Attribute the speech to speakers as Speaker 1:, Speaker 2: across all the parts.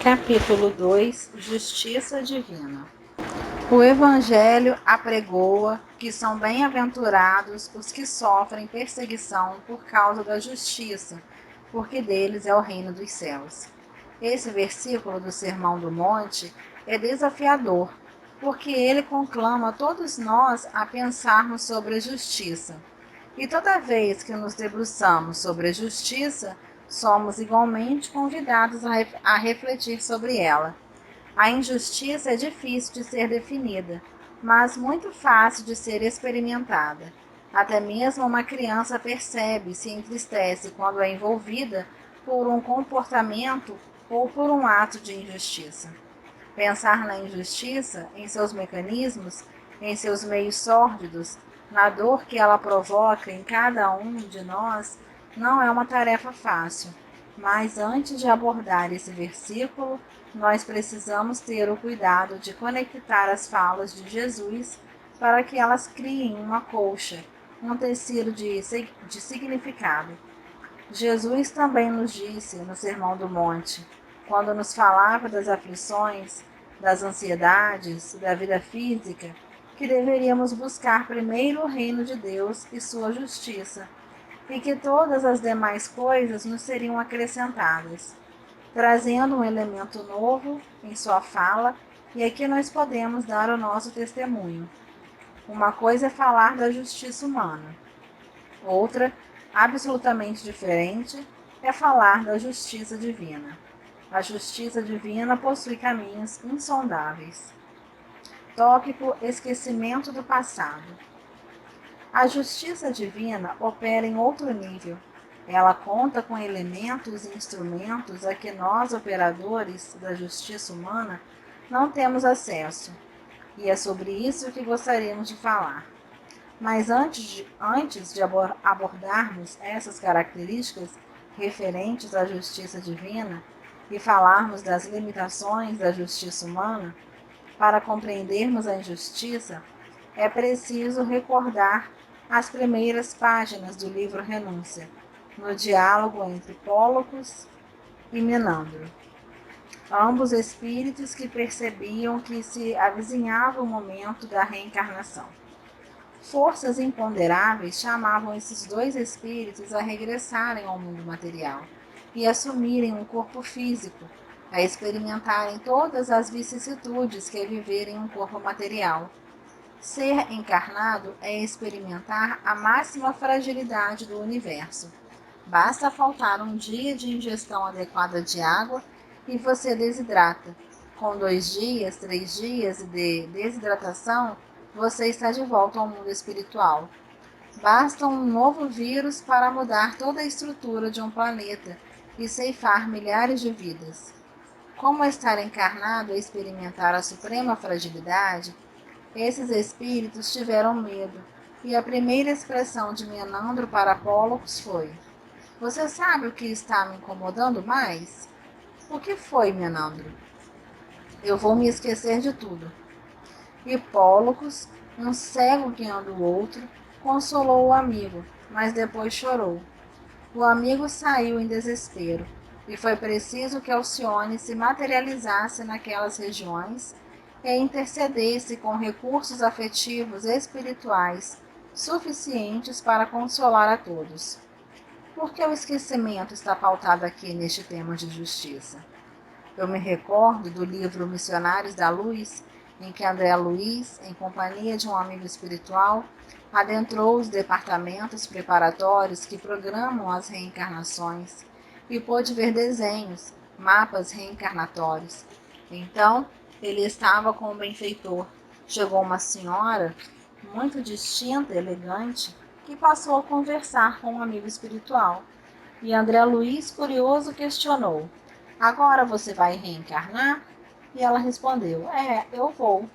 Speaker 1: Capítulo 2 Justiça Divina. O Evangelho apregoa que são bem-aventurados os que sofrem perseguição por causa da justiça, porque deles é o reino dos céus. Esse versículo do Sermão do Monte é desafiador, porque ele conclama todos nós a pensarmos sobre a justiça. E toda vez que nos debruçamos sobre a justiça, somos igualmente convidados a refletir sobre ela. A injustiça é difícil de ser definida, mas muito fácil de ser experimentada. Até mesmo uma criança percebe e se entristece quando é envolvida por um comportamento ou por um ato de injustiça. Pensar na injustiça, em seus mecanismos, em seus meios sórdidos, na dor que ela provoca em cada um de nós, não é uma tarefa fácil. Mas antes de abordar esse versículo, nós precisamos ter o cuidado de conectar as falas de Jesus para que elas criem uma colcha, um tecido de significado. Jesus também nos disse no Sermão do Monte, quando nos falava das aflições, das ansiedades, da vida física, que deveríamos buscar primeiro o reino de Deus e sua justiça, e que todas as demais coisas nos seriam acrescentadas, trazendo um elemento novo em sua fala, e aqui nós podemos dar o nosso testemunho. Uma coisa é falar da justiça humana, outra, absolutamente diferente, é falar da justiça divina. A justiça divina possui caminhos insondáveis. Tópico: esquecimento do passado. A justiça divina opera em outro nível. Ela conta com elementos e instrumentos a que nós, operadores da justiça humana, não temos acesso. E é sobre isso que gostaríamos de falar. Mas antes de abordarmos essas características referentes à justiça divina e falarmos das limitações da justiça humana, para compreendermos a injustiça, é preciso recordar as primeiras páginas do livro Renúncia, no diálogo entre Pólocos e Menandro, ambos espíritos que percebiam que se avizinhava o momento da reencarnação. Forças imponderáveis chamavam esses dois espíritos a regressarem ao mundo material e assumirem um corpo físico, a experimentarem todas as vicissitudes que é viver em um corpo material. Ser encarnado é experimentar a máxima fragilidade do universo. Basta faltar um dia de ingestão adequada de água e você desidrata. Com 2 dias, 3 dias de desidratação, você está de volta ao mundo espiritual. Basta um novo vírus para mudar toda a estrutura de um planeta e ceifar milhares de vidas. Como estar encarnado e experimentar a suprema fragilidade, esses espíritos tiveram medo, e a primeira expressão de Menandro para Pólocos foi: "Você sabe o que está me incomodando mais?" "O que foi, Menandro?" "Eu vou me esquecer de tudo." E Pólocos, um cego guiando o outro, consolou o amigo, mas depois chorou. O amigo saiu em desespero, e foi preciso que Alcione se materializasse naquelas regiões e intercedesse com recursos afetivos e espirituais suficientes para consolar a todos. Por que o esquecimento está pautado aqui neste tema de justiça? Eu me recordo do livro Missionários da Luz, em que André Luiz, em companhia de um amigo espiritual, adentrou os departamentos preparatórios que programam as reencarnações e pôde ver desenhos, mapas reencarnatórios. Então, ele estava com o benfeitor. Chegou uma senhora, muito distinta, elegante, que passou a conversar com um amigo espiritual. E André Luiz, curioso, questionou: "Agora você vai reencarnar?" E ela respondeu: "Eu vou."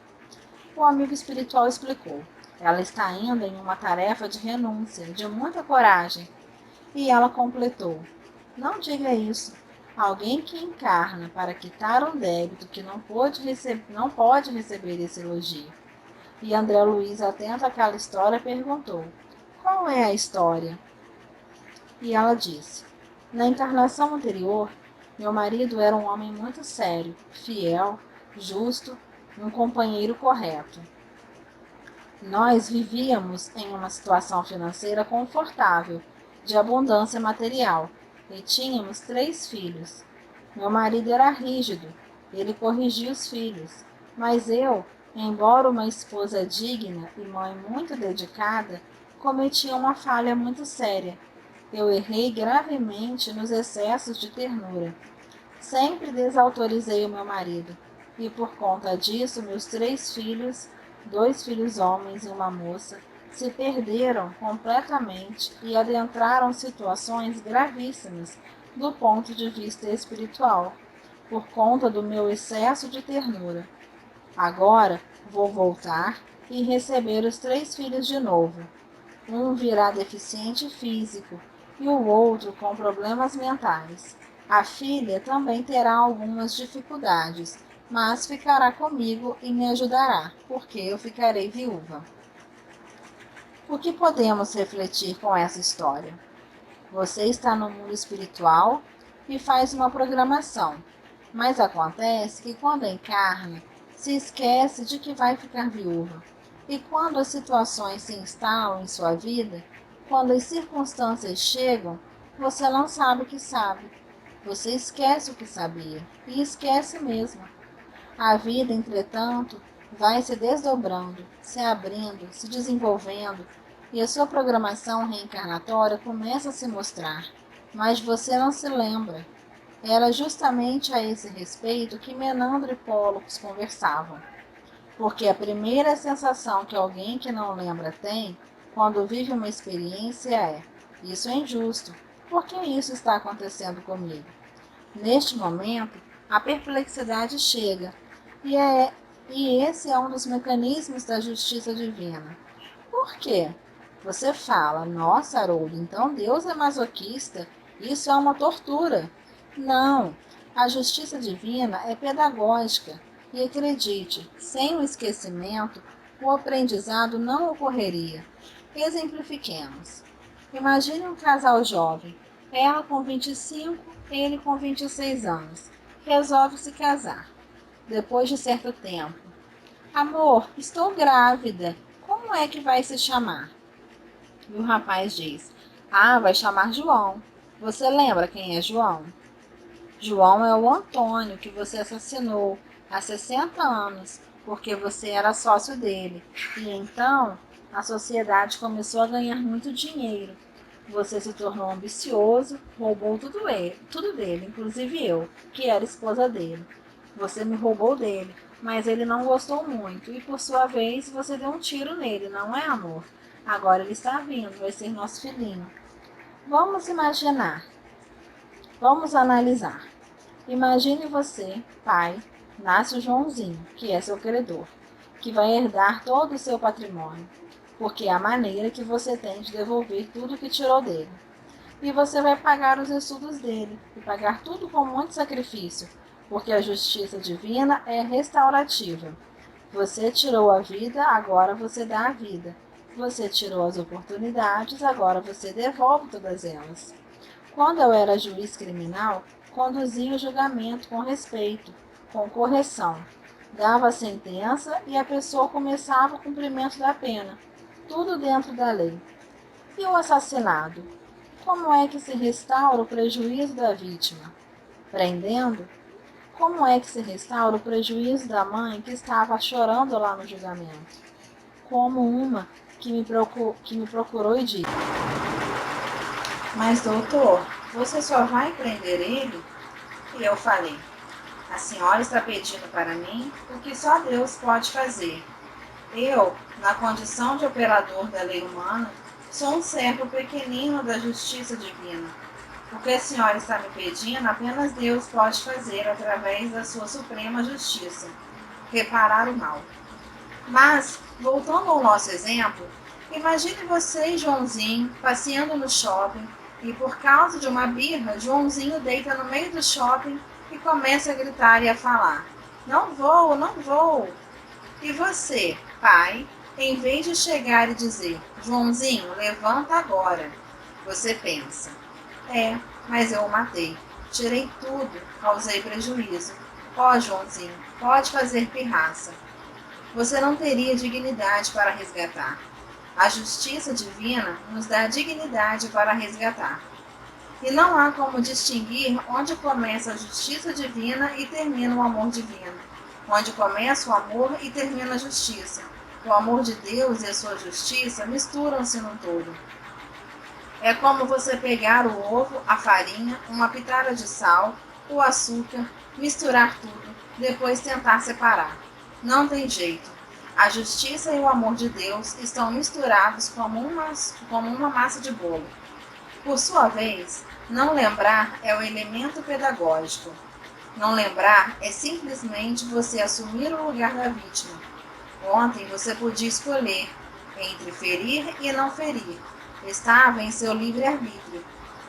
Speaker 1: O amigo espiritual explicou: "Ela está indo em uma tarefa de renúncia, de muita coragem." E ela completou: "Não diga isso. Alguém que encarna para quitar um débito que não pode receber esse elogio." E André Luiz, atento àquela história, perguntou: "Qual é a história?" E ela disse: "Na encarnação anterior, Meu marido era um homem muito sério, fiel, justo, um companheiro correto. Nós vivíamos em uma situação financeira confortável, de abundância material, e tínhamos 3 filhos. Meu marido era rígido, ele corrigia os filhos, mas eu, embora uma esposa digna e mãe muito dedicada, cometi uma falha muito séria. Eu errei gravemente nos excessos de ternura. Sempre desautorizei o meu marido, e por conta disso, meus 3 filhos, 2 filhos homens e uma moça, se perderam completamente e adentraram situações gravíssimas do ponto de vista espiritual, por conta do meu excesso de ternura. Agora vou voltar e receber os 3 filhos de novo. Um virá deficiente físico e o outro com problemas mentais. A filha também terá algumas dificuldades, mas ficará comigo e me ajudará, porque eu ficarei viúva. O que podemos refletir com essa história? Você está no mundo espiritual e faz uma programação, mas acontece que quando encarna, se esquece de que vai ficar viúva. E quando as situações se instalam em sua vida, quando as circunstâncias chegam, você não sabe o que sabe. Você esquece o que sabia, e esquece mesmo. A vida, entretanto, vai se desdobrando, se abrindo, se desenvolvendo, e a sua programação reencarnatória começa a se mostrar, mas você não se lembra. Era justamente a esse respeito que Menandro e Pólux conversavam, porque a primeira sensação que alguém que não lembra tem, quando vive uma experiência é: isso é injusto, por que isso está acontecendo comigo? Neste momento, a perplexidade chega, e esse é um dos mecanismos da justiça divina. Por quê? Você fala: nossa, Haroldo, então Deus é masoquista, isso é uma tortura. Não, a justiça divina é pedagógica, e acredite, sem o esquecimento, o aprendizado não ocorreria. Exemplifiquemos. Imagine um casal jovem, ela com 25, ele com 26 anos. Resolve se casar. Depois de certo tempo: amor, estou grávida. Como é que vai se chamar? E o rapaz diz: ah, vai chamar João. Você lembra quem é João? João é o Antônio que você assassinou há 60 anos, porque você era sócio dele. E então a sociedade começou a ganhar muito dinheiro. Você se tornou ambicioso, roubou tudo dele, inclusive eu, que era esposa dele. Você me roubou dele, mas ele não gostou muito, e por sua vez você deu um tiro nele, não é, amor? Agora ele está vindo, vai ser nosso filhinho. Vamos imaginar, vamos analisar. Imagine você, pai, nasce o Joãozinho, que é seu credor, que vai herdar todo o seu patrimônio, porque é a maneira que você tem de devolver tudo que tirou dele. E você vai pagar os estudos dele, e pagar tudo com muito sacrifício, porque a justiça divina é restaurativa. Você tirou a vida, agora você dá a vida. Você tirou as oportunidades, agora você devolve todas elas. Quando eu era juiz criminal, conduzia o julgamento com respeito, com correção. Dava a sentença e a pessoa começava o cumprimento da pena, tudo dentro da lei. E o assassinado? Como é que se restaura o prejuízo da vítima? Prendendo? Como é que se restaura o prejuízo da mãe que estava chorando lá no julgamento? Como uma que me procurou e disse: mas doutor, você só vai prender ele? E eu falei: a senhora está pedindo para mim o que só Deus pode fazer. Eu, na condição de operador da lei humana, sou um servo pequenino da justiça divina. O que a senhora está me pedindo, apenas Deus pode fazer através da sua suprema justiça, reparar o mal. Mas, voltando ao nosso exemplo, imagine você e Joãozinho passeando no shopping e, por causa de uma birra, Joãozinho deita no meio do shopping e começa a gritar e a falar: não vou, não vou. E você, pai, em vez de chegar e dizer: Joãozinho, levanta agora, você pensa: é, mas eu o matei. tirei tudo, causei prejuízo. Ó, Joãozinho, pode fazer pirraça. Você não teria dignidade para resgatar. A justiça divina nos dá dignidade para resgatar. E não há como distinguir onde começa a justiça divina e termina o amor divino. Onde começa o amor e termina a justiça. O amor de Deus e a sua justiça misturam-se num todo. É como você pegar o ovo, a farinha, uma pitada de sal, o açúcar, misturar tudo, depois tentar separar. Não tem jeito. A justiça e o amor de Deus estão misturados como uma massa de bolo. Por sua vez, não lembrar é o elemento pedagógico. Não lembrar é simplesmente você assumir o lugar da vítima. Ontem você podia escolher entre ferir e não ferir. Estava em seu livre-arbítrio.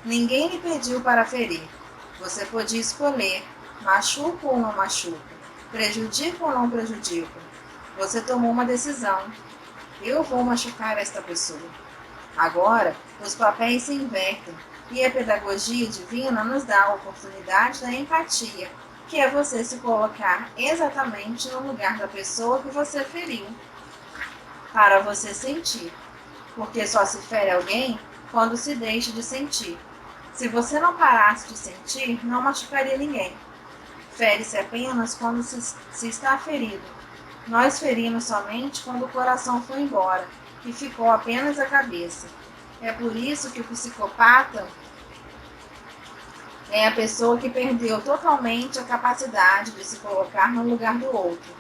Speaker 1: Ninguém lhe pediu para ferir. Você podia escolher, machuco ou não machuco, prejudico ou não prejudico. Você tomou uma decisão. Eu vou machucar esta pessoa. Agora, os papéis se invertem e a pedagogia divina nos dá a oportunidade da empatia, que é você se colocar exatamente no lugar da pessoa que você feriu, para você sentir, porque só se fere alguém quando se deixa de sentir. Se você não parasse de sentir, não machucaria ninguém. Fere-se apenas quando se está ferido. Nós ferimos somente quando o coração foi embora e ficou apenas a cabeça. É por isso que o psicopata é a pessoa que perdeu totalmente a capacidade de se colocar no lugar do outro.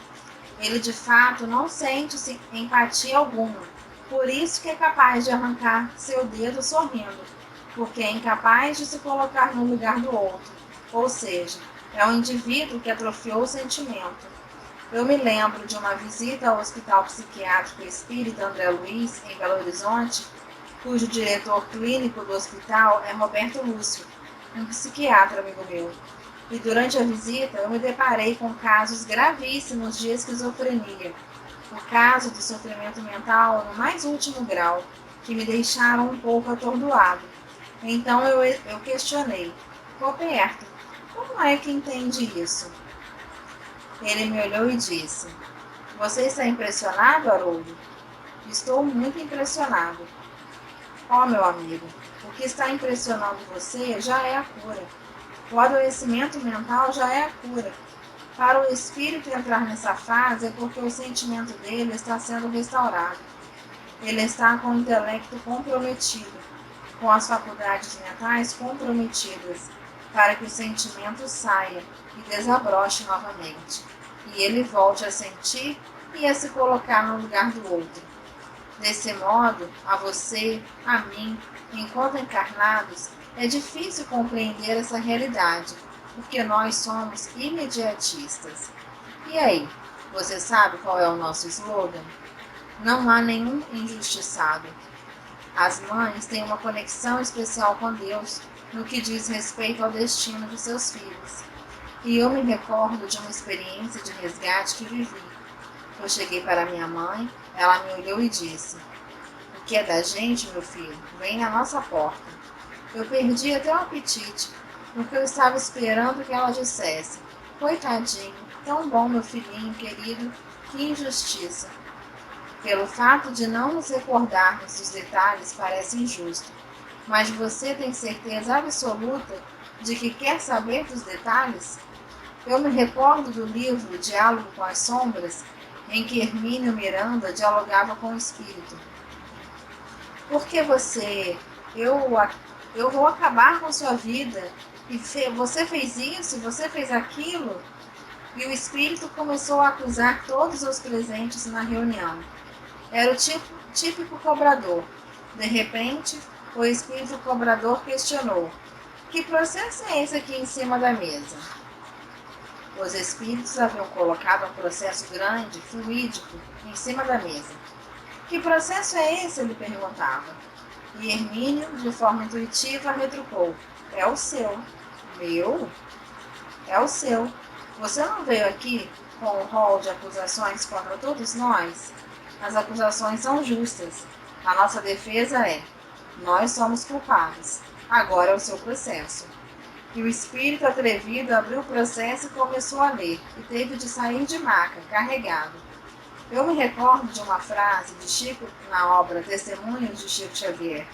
Speaker 1: Ele de fato não sente empatia alguma, por isso que é capaz de arrancar seu dedo sorrindo, porque é incapaz de se colocar no lugar do outro, ou seja, é um indivíduo que atrofiou o sentimento. Eu me lembro de uma visita ao Hospital Psiquiátrico Espírita André Luiz, em Belo Horizonte, cujo diretor clínico do hospital é Roberto Lúcio, um psiquiatra amigo meu. E durante a visita eu me deparei com casos gravíssimos de esquizofrenia, o caso de sofrimento mental no mais último grau, que me deixaram um pouco atordoado. Então eu questionei: Roberto, como é que entende isso? Ele me olhou e disse: Você está impressionado, Haroldo? Estou muito impressionado. Ó, meu amigo, o que está impressionando você já é a cura. O adoecimento mental já é a cura. Para o espírito entrar nessa fase é porque o sentimento dele está sendo restaurado. Ele está com o intelecto comprometido, com as faculdades mentais comprometidas, para que o sentimento saia e desabroche novamente, e ele volte a sentir e a se colocar no lugar do outro. Desse modo, a você, a mim, enquanto encarnados, é difícil compreender essa realidade, porque nós somos imediatistas. E aí, você sabe qual é o nosso slogan? Não há nenhum injustiçado. As mães têm uma conexão especial com Deus no que diz respeito ao destino de seus filhos. E eu me recordo de uma experiência de resgate que vivi. Eu cheguei para minha mãe, ela me olhou e disse: O que é da gente, meu filho, vem à nossa porta. Eu perdi até o apetite, porque eu estava esperando que ela dissesse: Coitadinho, tão bom, meu filhinho querido, que injustiça. Pelo fato de não nos recordarmos dos detalhes parece injusto, mas você tem certeza absoluta de que quer saber dos detalhes? Eu me recordo do livro Diálogo com as Sombras, em que Hermínio Miranda dialogava com o espírito. Por que eu vou acabar com sua vida, e você fez isso, e você fez aquilo? E o espírito começou a acusar todos os presentes na reunião. Era o típico cobrador. De repente, o espírito cobrador questionou: Que processo é esse aqui em cima da mesa? Os espíritos haviam colocado um processo grande, fluídico, em cima da mesa. Que processo é esse? Ele perguntava. E Hermínio, de forma intuitiva, retrucou: É o seu. Meu? É o seu. Você não veio aqui com um rol de acusações contra todos nós? As acusações são justas. A nossa defesa é: nós somos culpados. Agora é o seu processo. E o espírito atrevido abriu o processo e começou a ler, e teve de sair de maca, carregado. Eu me recordo de uma frase de Chico na obra Testemunhos de Chico Xavier.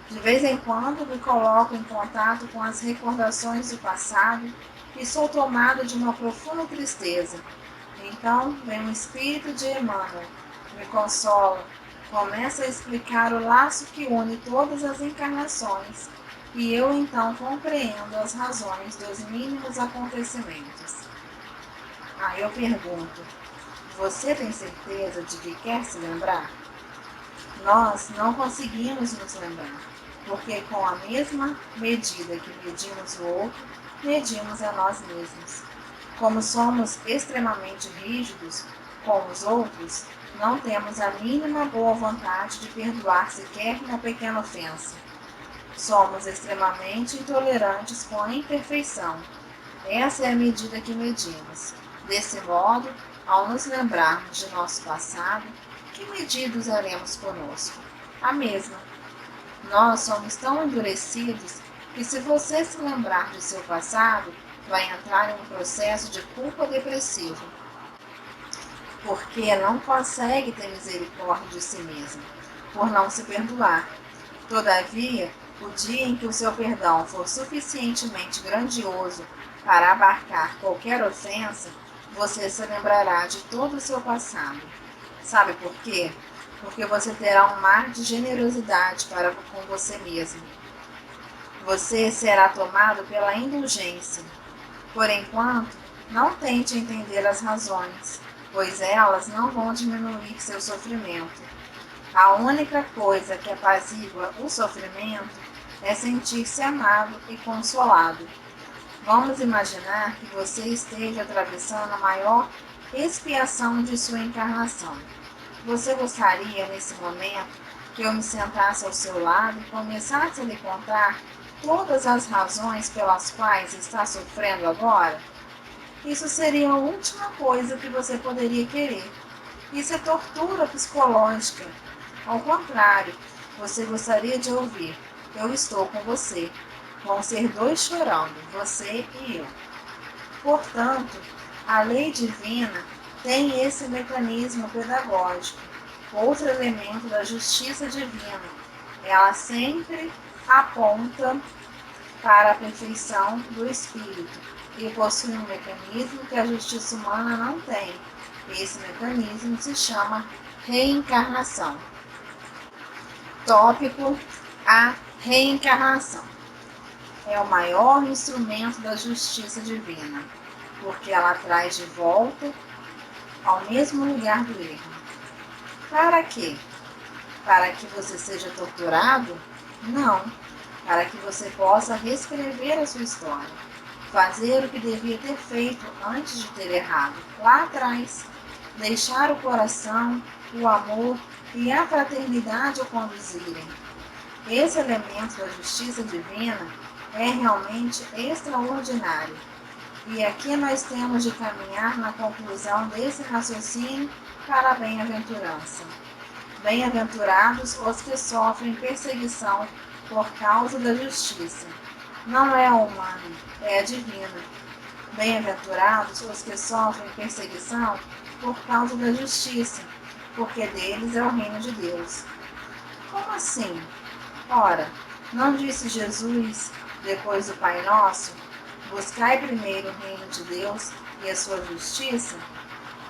Speaker 1: De vez em quando me coloco em contato com as recordações do passado e sou tomado de uma profunda tristeza. Então vem o espírito de Emmanuel, me consola, começa a explicar o laço que une todas as encarnações, e eu então compreendo as razões dos mínimos acontecimentos. Aí eu pergunto, você tem certeza de que quer se lembrar? Nós não conseguimos nos lembrar, porque com a mesma medida que medimos o outro, medimos a nós mesmos. Como somos extremamente rígidos com os outros, não temos a mínima boa vontade de perdoar sequer uma pequena ofensa. Somos extremamente intolerantes com a imperfeição. Essa é a medida que medimos. Desse modo, ao nos lembrarmos de nosso passado, que medida usaremos conosco? A mesma. Nós somos tão endurecidos que, se você se lembrar de seu passado, vai entrar em um processo de culpa depressivo, porque não consegue ter misericórdia de si mesmo, por não se perdoar. Todavia, o dia em que o seu perdão for suficientemente grandioso para abarcar qualquer ofensa, você se lembrará de todo o seu passado. Sabe por quê? Porque você terá um mar de generosidade para com você mesmo. Você será tomado pela indulgência. Por enquanto, não tente entender as razões, pois elas não vão diminuir seu sofrimento. A única coisa que apazigua o sofrimento é sentir-se amado e consolado. Vamos imaginar que você esteja atravessando a maior expiação de sua encarnação. Você gostaria, nesse momento, que eu me sentasse ao seu lado e começasse a lhe contar todas as razões pelas quais está sofrendo agora? Isso seria a última coisa que você poderia querer. Isso é tortura psicológica. Ao contrário, você gostaria de ouvir: eu estou com você. Vão ser dois chorando, você e eu. Portanto, a lei divina tem esse mecanismo pedagógico. Outro elemento da justiça divina. Ela sempre aponta para a perfeição do espírito e possui um mecanismo que a justiça humana não tem. Esse mecanismo se chama reencarnação. Tópico: a reencarnação é o maior instrumento da justiça divina, porque ela traz de volta ao mesmo lugar do erro. Para quê? Para que você seja torturado? Não. Para que você possa reescrever a sua história, fazer o que devia ter feito antes de ter errado, lá atrás, deixar o coração, o amor e a fraternidade o conduzirem. Esse elemento da justiça divina é realmente extraordinário. E aqui nós temos de caminhar na conclusão desse raciocínio para a bem-aventurança. Bem-aventurados os que sofrem perseguição por causa da justiça. Não é a humana, é a divina. Bem-aventurados os que sofrem perseguição por causa da justiça, porque deles é o reino de Deus. Como assim? Ora, não disse Jesus, depois do Pai Nosso: buscai primeiro o reino de Deus e a sua justiça?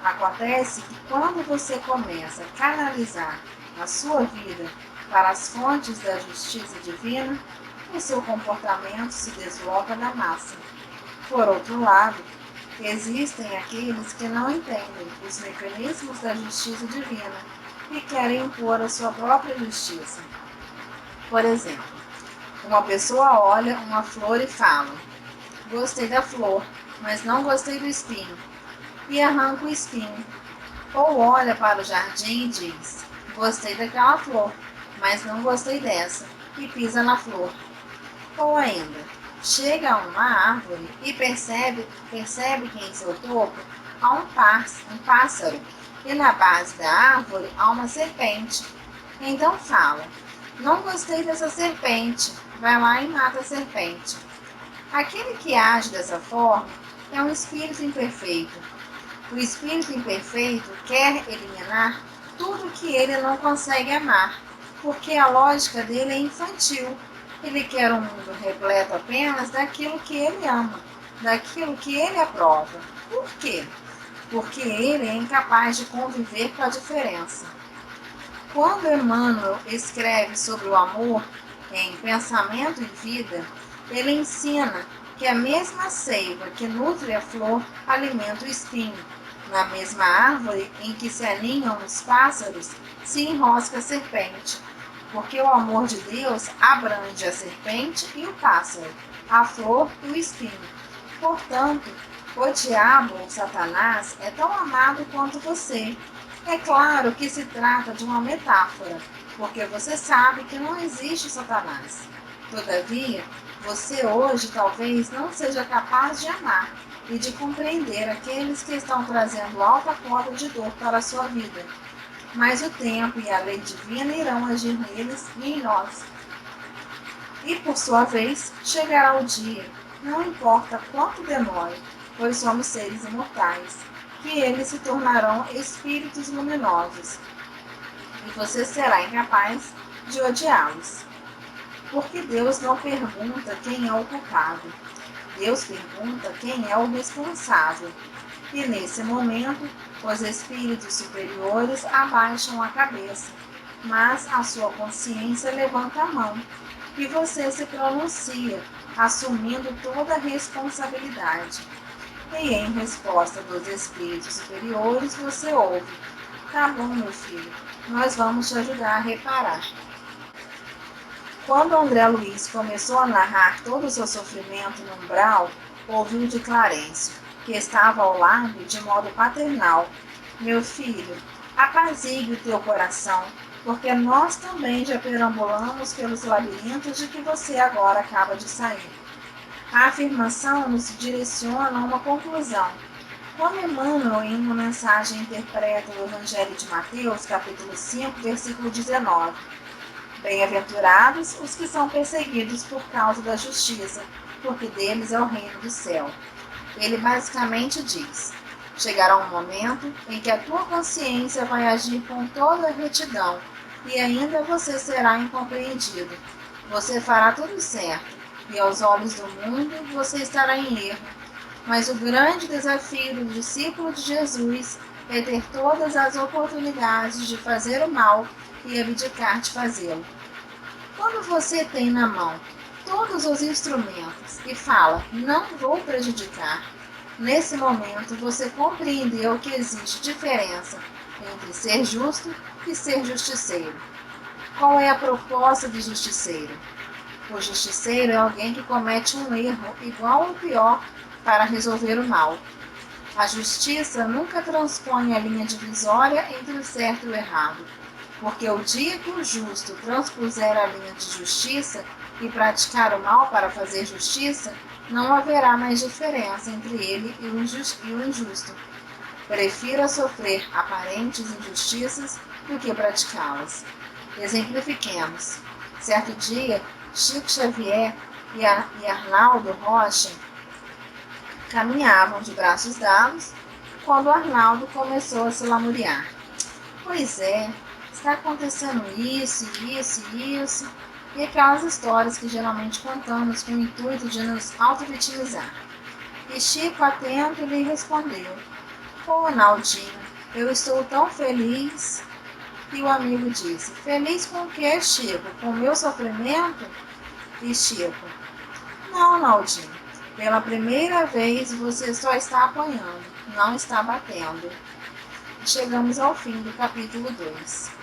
Speaker 1: Acontece que quando você começa a canalizar a sua vida para as fontes da justiça divina, o seu comportamento se desloca da massa. Por outro lado, existem aqueles que não entendem os mecanismos da justiça divina e querem impor a sua própria justiça. Por exemplo, uma pessoa olha uma flor e fala: gostei da flor, mas não gostei do espinho, e arranca o espinho. Ou olha para o jardim e diz: gostei daquela flor, mas não gostei dessa, e pisa na flor. Ou ainda, chega a uma árvore e percebe que em seu topo há um pássaro, e na base da árvore há uma serpente. Então fala: não gostei dessa serpente, vai lá e mata a serpente. Aquele que age dessa forma é um espírito imperfeito. O espírito imperfeito quer eliminar tudo que ele não consegue amar, porque a lógica dele é infantil. Ele quer um mundo repleto apenas daquilo que ele ama, daquilo que ele aprova. Por quê? Porque ele é incapaz de conviver com a diferença. Quando Emmanuel escreve sobre o amor em Pensamento e Vida, ele ensina que a mesma seiva que nutre a flor alimenta o espinho. Na mesma árvore em que se aninham os pássaros, se enrosca a serpente, porque o amor de Deus abrange a serpente e o pássaro, a flor e o espinho. Portanto, o diabo, ou Satanás, é tão amado quanto você. É claro que se trata de uma metáfora, porque você sabe que não existe Satanás. Todavia, você hoje talvez não seja capaz de amar e de compreender aqueles que estão trazendo alta cota de dor para a sua vida. Mas o tempo e a lei divina irão agir neles e em nós. E por sua vez, chegará o dia, não importa quanto demore, pois somos seres imortais, que eles se tornarão espíritos luminosos, e você será incapaz de odiá-los. Porque Deus não pergunta quem é o culpado, Deus pergunta quem é o responsável. E nesse momento, os espíritos superiores abaixam a cabeça, mas a sua consciência levanta a mão, e você se pronuncia, assumindo toda a responsabilidade. E em resposta dos espíritos superiores, você ouve: tá bom, meu filho, nós vamos te ajudar a reparar. Quando André Luiz começou a narrar todo o seu sofrimento no umbral, ouviu de Clarencio, que estava ao lado, de modo paternal: meu filho, apazigue o teu coração, porque nós também já perambulamos pelos labirintos de que você agora acaba de sair. A afirmação nos direciona a uma conclusão. Quando Emmanuel, em uma mensagem, interpreta o Evangelho de Mateus, capítulo 5, versículo 19, bem-aventurados os que são perseguidos por causa da justiça, porque deles é o reino do céu. Ele basicamente diz: chegará um momento em que a tua consciência vai agir com toda a retidão e ainda você será incompreendido. Você fará tudo certo e aos olhos do mundo você estará em erro. Mas o grande desafio do discípulo de Jesus é ter todas as oportunidades de fazer o mal e abdicar de fazê-lo. Quando você tem na mão todos os instrumentos e fala: não vou prejudicar, nesse momento você compreendeu que existe diferença entre ser justo e ser justiceiro. Qual é a proposta do justiceiro? O justiceiro é alguém que comete um erro igual ou pior para resolver o mal. A justiça nunca transpõe a linha divisória entre o certo e o errado, porque o dia que o justo transpuser a linha de justiça e praticar o mal para fazer justiça, não haverá mais diferença entre ele e o injusto. Prefira sofrer aparentes injustiças do que praticá-las. Exemplifiquemos. Certo dia, Chico Xavier e Arnaldo Rocha caminhavam de braços dados quando Arnaldo começou a se lamuriar. Pois é, está acontecendo isso, isso e isso, e aquelas histórias que geralmente contamos com o intuito de nos auto-vitimizar. E Chico, atento, lhe respondeu: ô Arnaldinho, eu estou tão feliz. E o amigo disse: feliz com o que, Chico? Com o meu sofrimento? E Chico: não, Arnaldinho, pela primeira vez você só está apanhando, não está batendo. Chegamos ao fim do capítulo 2.